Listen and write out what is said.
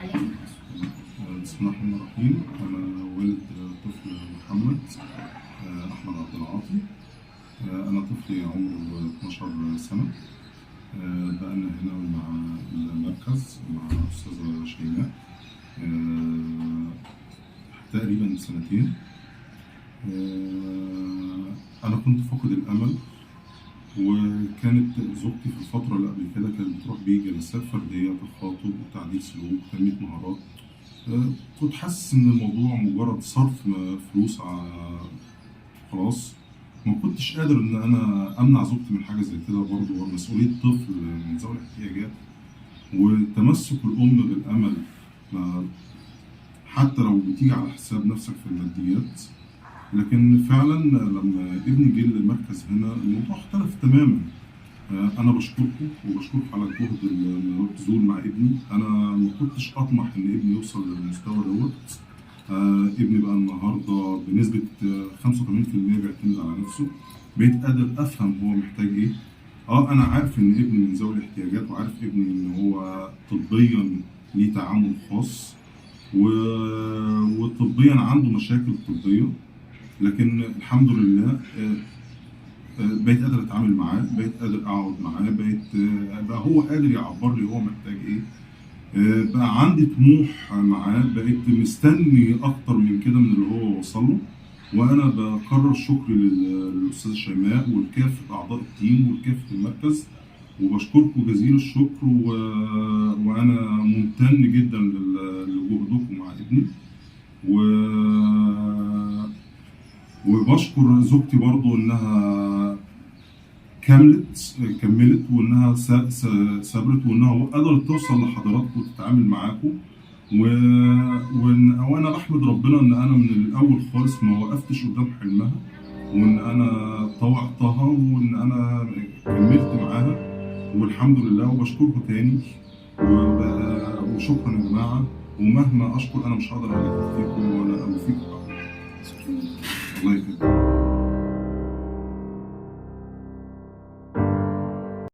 بسم الله الرحمن الرحيم. أنا والد طفل محمد أحمد عبد العاطي. أنا طفلي عمره 12 سنة. بقالنا هنا مع المركز مع الأستاذة شيماء تقريبا سنتين. أنا كنت فاقد الأمل، وكانت زوجتي في الفترة اللي قبل كده كانت بتروح بيه جلسات فردية تخاطب وتعديل سلوك تنمية مهارات. كنت حاسس إن الموضوع مجرد صرف فلوس خلاص. ما كنتش قادر إن أنا أمنع زوجتي من حاجة زي كده، برضه مسؤولية طفل من ذوي الاحتياجات وتمسك الأم بالأمل، حتى لو بتيجي على حساب نفسك في الماديات. لكن فعلا لما ابني جه للمركز هنا الموضوع اختلف تماما. انا بشكركم وبشكركم على الجهد المبذول مع ابني. انا ما كنتش اطمح ان ابني يوصل للمستوى دوت. ابني بقى النهارده بنسبه 85% بيعتمد على نفسه. بقيت قادر افهم هو محتاج ايه. انا عارف ان ابني من ذوي الاحتياجات، وعارف ابني ان هو طبيا ليه تعامل خاص وطبيا عنده مشاكل طبيه، لكن الحمد لله بقيت قادر اتعامل معاه، بقيت قادر اقعد معاه، بقى هو قادر يعبر لي هو محتاج ايه. بقى عندي طموح معاه، بقيت مستني اكتر من كده من اللي هو وصل له. وانا بكرر شكري للاستاذه شيماء ولكافه اعضاء التيم ولكافه المركز، وبشكركم جزيل الشكر. وانا ممتن جدا لجهودكم مع ابني. وبشكر زوجتي برضو انها كملت وانها صبرت وانها قدرت توصل لحضراتكم وتتعامل معاكم. وانا بحمد ربنا ان انا من الاول خالص ما وقفتش قدام حلمها، وان انا طوعتها وان انا كملت معاها، والحمد لله. وبشكركم تاني وشكرا يا جماعه. ومهما اشكر انا مش هقدر اكفيكم ولا اوفيكم